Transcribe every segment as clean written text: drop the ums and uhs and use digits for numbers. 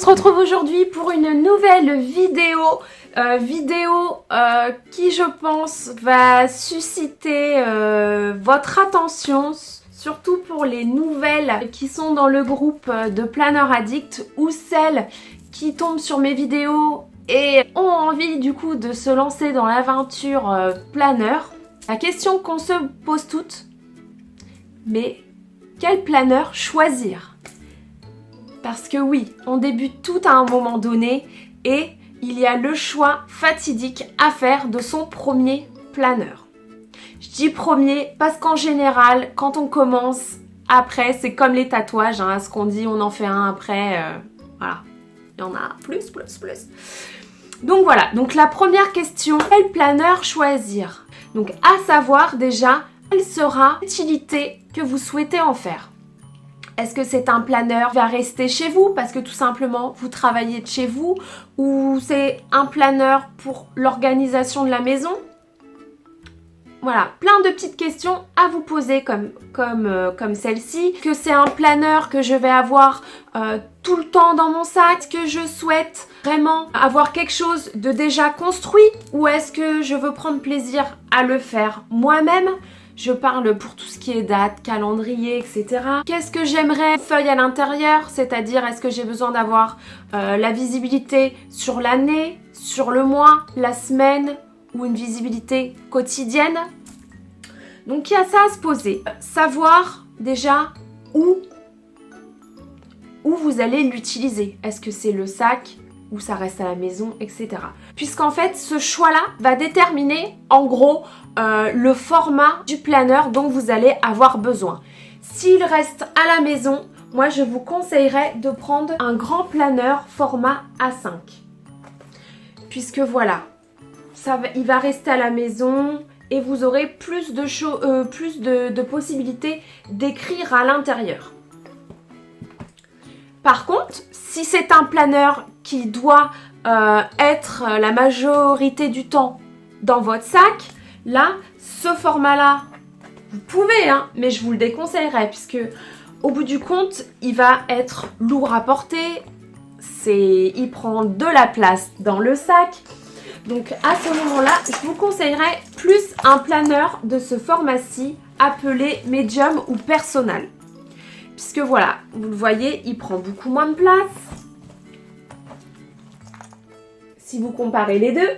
se retrouve aujourd'hui pour une nouvelle vidéo. Qui je pense va susciter votre attention, surtout pour les nouvelles qui sont dans le groupe de Planeur Addict ou celles qui tombent sur mes vidéos et ont envie du coup de se lancer dans l'aventure planeur. La question qu'on se pose toutes, mais quel planeur choisir? Parce que oui, on débute tout à un moment donné et il y a le choix fatidique à faire de son premier planeur. Je dis premier parce qu'en général, quand on commence, après, c'est comme les tatouages, hein, ce qu'on dit, on en fait un après, voilà, il y en a plus. Donc voilà, donc la première question, quel planeur choisir? Donc à savoir déjà, quelle sera l'utilité que vous souhaitez en faire? Est-ce que c'est un planeur qui va rester chez vous parce que tout simplement vous travaillez de chez vous, ou c'est un planeur pour l'organisation de la maison? Voilà, plein de petites questions à vous poser comme celle-ci. Que c'est un planeur que je vais avoir tout le temps dans mon sac? Est-ce que je souhaite vraiment avoir quelque chose de déjà construit, ou est-ce que je veux prendre plaisir à le faire moi-même? Je parle pour tout ce qui est date, calendrier, etc. Qu'est-ce que j'aimerais? Feuille à l'intérieur, c'est-à-dire est-ce que j'ai besoin d'avoir la visibilité sur l'année, sur le mois, la semaine, ou une visibilité quotidienne? Donc il y a ça à se poser. Savoir déjà où vous allez l'utiliser. Est-ce que c'est le sac, ou ça reste à la maison, etc. Puisqu'en fait, ce choix-là va déterminer, en gros, le format du planeur dont vous allez avoir besoin. S'il reste à la maison, moi, je vous conseillerais de prendre un grand planeur format A5. Puisque voilà, il va rester à la maison et vous aurez plus de possibilités d'écrire à l'intérieur. Par contre, si c'est un planeur qui doit être la majorité du temps dans votre sac, là, ce format-là, vous pouvez, hein, mais je vous le déconseillerais puisque au bout du compte, il va être lourd à porter, il prend de la place dans le sac. Donc à ce moment-là, je vous conseillerais plus un planeur de ce format-ci appelé Medium ou Personal. Puisque voilà, vous le voyez, il prend beaucoup moins de place. Si vous comparez les deux.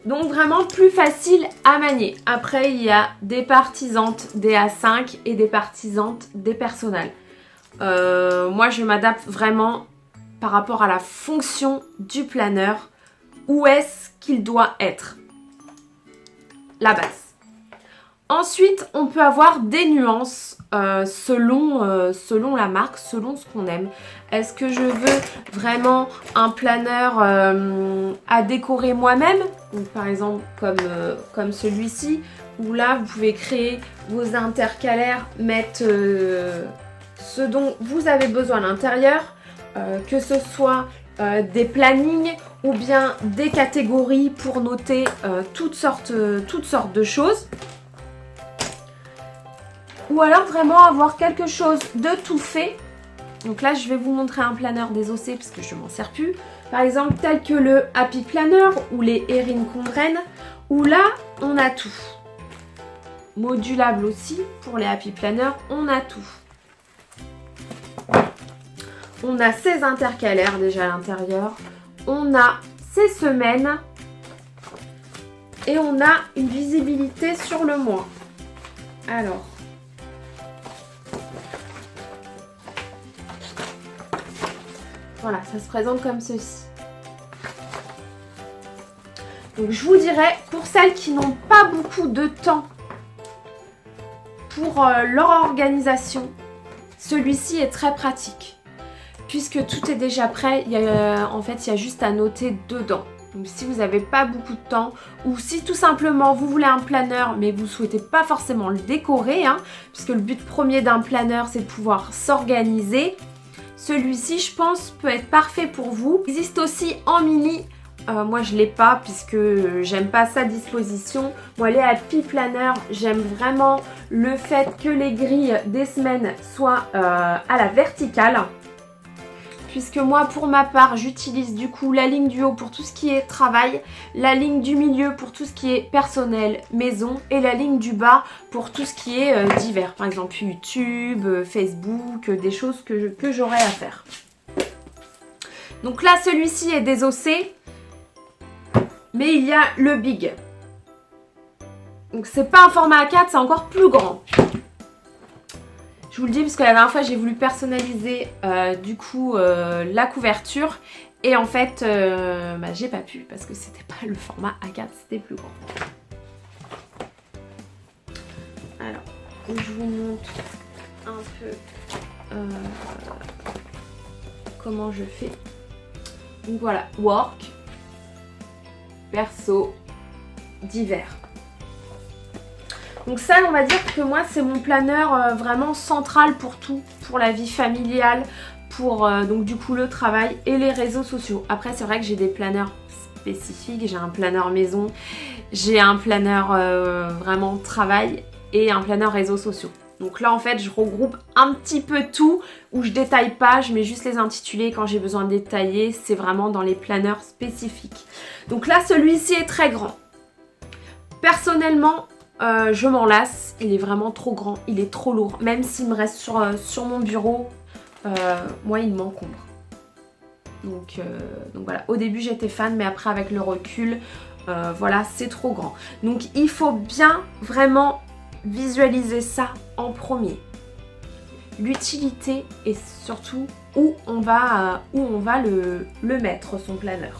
Donc vraiment plus facile à manier. Après, il y a des partisantes des A5 et des partisantes des Personal. Moi, je m'adapte vraiment par rapport à la fonction du planeur. Où est-ce qu'il doit être? La base. Ensuite, on peut avoir des nuances selon la marque, selon ce qu'on aime. Est-ce que je veux vraiment un planeur à décorer moi-même? Par exemple, comme celui-ci, où là, vous pouvez créer vos intercalaires, mettre ce dont vous avez besoin à l'intérieur, que ce soit des plannings ou bien des catégories pour noter toutes sortes de choses. Ou alors vraiment avoir quelque chose de tout fait. Donc là, je vais vous montrer un planeur désossé parce que je ne m'en sers plus. Par exemple, tel que le Happy Planner ou les Erin Condren, où là, on a tout. Modulable aussi pour les Happy Planner, on a tout. On a ses intercalaires déjà à l'intérieur. On a ses semaines. Et on a une visibilité sur le mois. Alors, voilà, ça se présente comme ceci. Donc je vous dirais, pour celles qui n'ont pas beaucoup de temps pour leur organisation, celui-ci est très pratique. Puisque tout est déjà prêt, en fait, il y a juste à noter dedans. Donc si vous n'avez pas beaucoup de temps, ou si tout simplement vous voulez un planeur mais vous ne souhaitez pas forcément le décorer, hein, puisque le but premier d'un planeur c'est de pouvoir s'organiser, celui-ci je pense peut être parfait pour vous. Il existe aussi en mini, moi je ne l'ai pas puisque j'aime pas sa disposition. Moi les Happy Planner, j'aime vraiment le fait que les grilles des semaines soient à la verticale. puisque moi pour ma part j'utilise du coup la ligne du haut pour tout ce qui est travail, la ligne du milieu pour tout ce qui est personnel, maison, et la ligne du bas pour tout ce qui est divers, par exemple YouTube, Facebook, des choses que j'aurai à faire. Donc là celui-ci est désossé, mais il y a le big. Donc c'est pas un format A4, c'est encore plus grand. Je vous le dis parce que la dernière fois j'ai voulu personnaliser du coup la couverture et en fait bah, j'ai pas pu parce que c'était pas le format A4, c'était plus grand. Alors je vous montre un peu comment je fais. Donc voilà, work, perso, divers. Donc ça, on va dire que moi, c'est mon planeur vraiment central pour tout, pour la vie familiale, pour donc du coup le travail et les réseaux sociaux. Après, c'est vrai que j'ai des planeurs spécifiques, j'ai un planeur maison, j'ai un planeur vraiment travail et un planeur réseaux sociaux. Donc là, en fait, je regroupe un petit peu tout, où je détaille pas, je mets juste les intitulés quand j'ai besoin de détailler, c'est vraiment dans les planeurs spécifiques. Donc là, celui-ci est très grand. Personnellement, je m'en lasse, il est vraiment trop grand, il est trop lourd. Même s'il me reste sur mon bureau, moi il m'encombre. Donc voilà, au début j'étais fan, mais après avec le recul, voilà, c'est trop grand. Donc il faut bien vraiment visualiser ça en premier. L'utilité et surtout où on va le mettre, son planeur.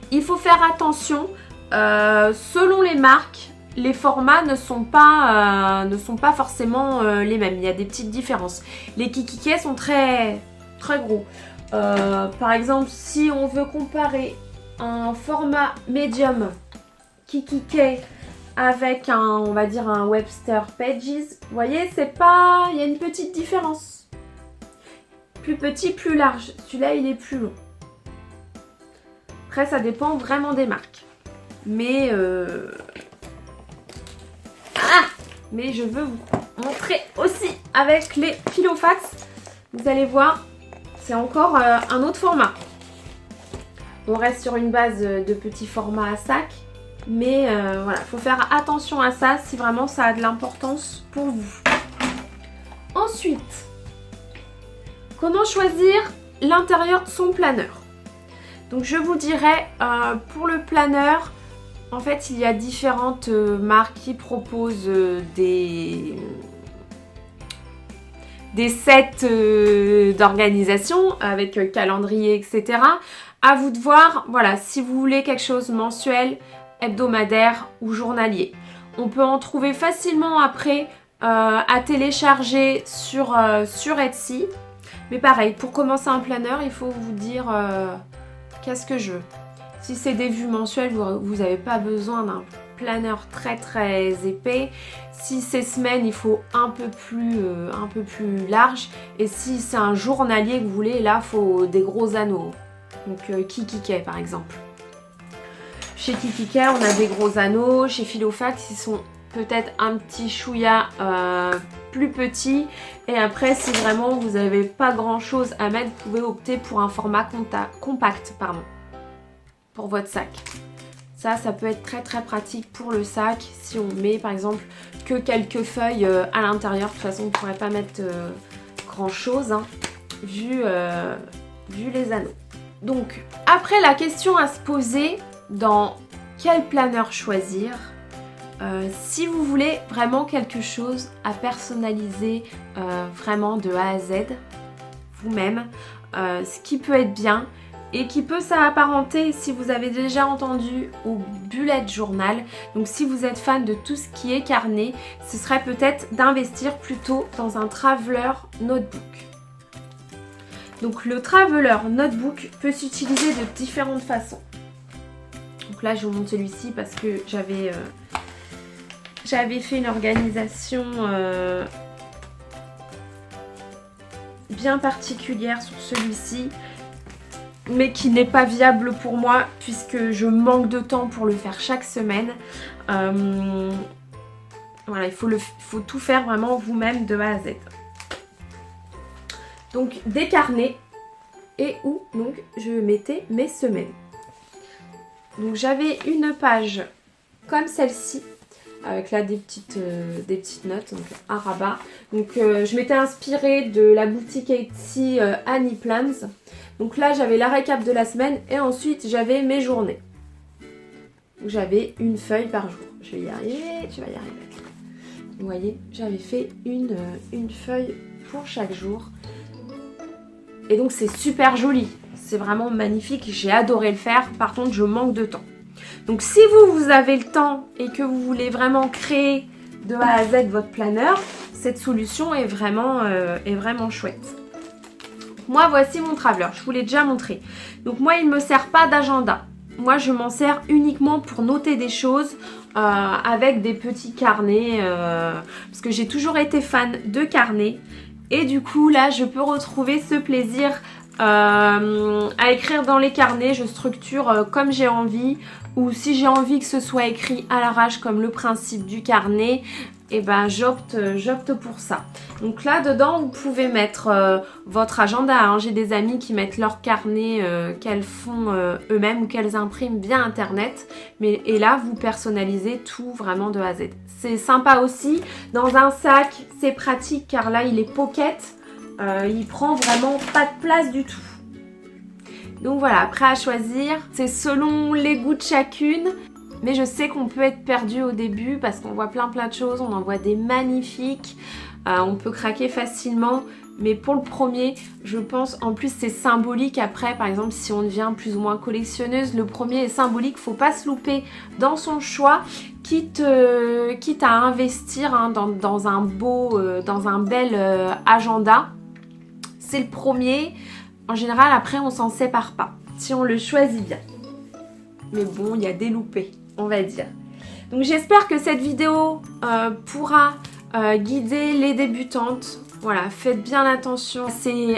Il faut faire attention, selon les marques, les formats ne sont pas forcément les mêmes. Il y a des petites différences. Les Kikikey sont très, très gros. Par exemple, si on veut comparer un format médium Kikikey avec on va dire un Webster Pages, vous voyez, il y a une petite différence. Plus petit, plus large. Celui-là, il est plus long. Après, ça dépend vraiment des marques. Mais je veux vous montrer aussi avec les Filofax. Vous allez voir, c'est encore un autre format. On reste sur une base de petits formats à sac. Mais voilà, il faut faire attention à ça si vraiment ça a de l'importance pour vous. Ensuite, comment choisir l'intérieur de son planeur? Donc je vous dirais, pour le planeur, en fait il y a différentes marques qui proposent des sets d'organisation avec calendrier, etc. À vous de voir, voilà, si vous voulez quelque chose mensuel, hebdomadaire ou journalier. On peut en trouver facilement après à télécharger sur Etsy. Mais pareil, pour commencer un planeur, il faut vous dire qu'est-ce que je veux. Si c'est des vues mensuelles, vous n'avez pas besoin d'un planeur très très épais. Si c'est semaine, il faut un peu plus large. Et si c'est un journalier que vous voulez, là, il faut des gros anneaux. Donc Kikikey par exemple. Chez Kikikey, on a des gros anneaux. Chez Filofax, ils sont peut-être un petit chouïa plus petits. Et après, si vraiment vous n'avez pas grand chose à mettre, vous pouvez opter pour un format compact, pour votre sac. Ça peut être très très pratique pour le sac si on met par exemple que quelques feuilles à l'intérieur. De toute façon, on ne pourrait pas mettre grand chose vu les anneaux. Donc, après la question à se poser, dans quel planeur choisir, si vous voulez vraiment quelque chose à personnaliser vraiment de A à Z, vous-même, ce qui peut être bien et qui peut s'apparenter, si vous avez déjà entendu, au bullet journal. Donc si vous êtes fan de tout ce qui est carnet, ce serait peut-être d'investir plutôt dans un traveler notebook. Donc le traveler notebook peut s'utiliser de différentes façons. Donc là je vous montre celui-ci parce que j'avais fait une organisation bien particulière sur celui-ci, mais qui n'est pas viable pour moi puisque je manque de temps pour le faire chaque semaine. Voilà, il faut tout faire vraiment vous-même de A à Z. Donc des carnets, et où donc je mettais mes semaines. Donc j'avais une page comme celle-ci avec là des petites notes, donc un rabat. Donc je m'étais inspirée de la boutique Etsy Annie Plans. Donc là j'avais la récap de la semaine et ensuite j'avais mes journées. Donc j'avais une feuille par jour. Je vais y arriver, tu vas y arriver. Vous voyez, j'avais fait une feuille pour chaque jour. Et donc c'est super joli. C'est vraiment magnifique. J'ai adoré le faire. Par contre, je manque de temps. Donc si vous avez le temps et que vous voulez vraiment créer de A à Z votre planeur, cette solution est vraiment chouette. Moi, voici mon traveler. Je vous l'ai déjà montré. Donc moi, il ne me sert pas d'agenda. Moi, je m'en sers uniquement pour noter des choses avec des petits carnets. Parce que j'ai toujours été fan de carnets. Et du coup, là, je peux retrouver ce plaisir à écrire dans les carnets. Je structure comme j'ai envie. Ou si j'ai envie que ce soit écrit à l'arrache comme le principe du carnet, et ben j'opte pour ça. Donc là dedans vous pouvez mettre votre agenda, hein. J'ai des amis qui mettent leur carnet qu'elles font eux-mêmes ou qu'elles impriment via internet. Et là vous personnalisez tout vraiment de A à Z. C'est sympa aussi. Dans un sac c'est pratique car là il est pocket. Il prend vraiment pas de place du tout. Donc voilà, après à choisir, c'est selon les goûts de chacune. Mais je sais qu'on peut être perdu au début parce qu'on voit plein de choses, on en voit des magnifiques. On peut craquer facilement. Mais pour le premier, je pense, en plus c'est symbolique après. Par exemple, si on devient plus ou moins collectionneuse, le premier est symbolique. Faut pas se louper dans son choix. Quitte à investir hein, dans un bel agenda. C'est le premier. En général, après, on s'en sépare pas, si on le choisit bien. Mais bon, il y a des loupés, on va dire. Donc j'espère que cette vidéo pourra guider les débutantes. Voilà, faites bien attention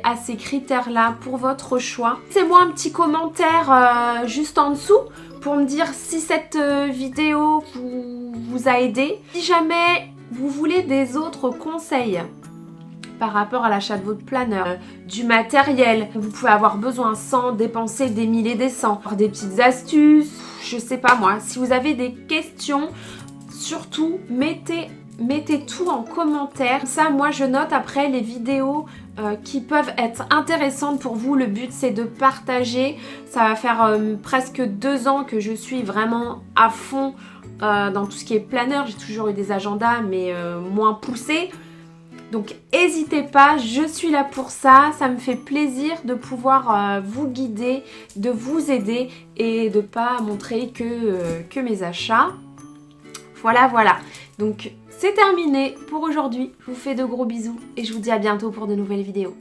à ces critères-là pour votre choix. Laissez-moi un petit commentaire juste en dessous pour me dire si cette vidéo vous a aidé. Si jamais vous voulez des autres conseils par rapport à l'achat de votre planeur, du matériel vous pouvez avoir besoin sans dépenser des milliers et des cents, des petites astuces, je sais pas moi. Si vous avez des questions, surtout mettez tout en commentaire. Ça, moi je note après les vidéos qui peuvent être intéressantes pour vous. Le but c'est de partager. Ça va faire presque 2 ans que je suis vraiment à fond dans tout ce qui est planeur. J'ai toujours eu des agendas mais moins poussés. Donc n'hésitez pas, je suis là pour ça. Ça me fait plaisir de pouvoir vous guider, de vous aider et de ne pas montrer que mes achats. Voilà. Donc c'est terminé pour aujourd'hui. Je vous fais de gros bisous et je vous dis à bientôt pour de nouvelles vidéos.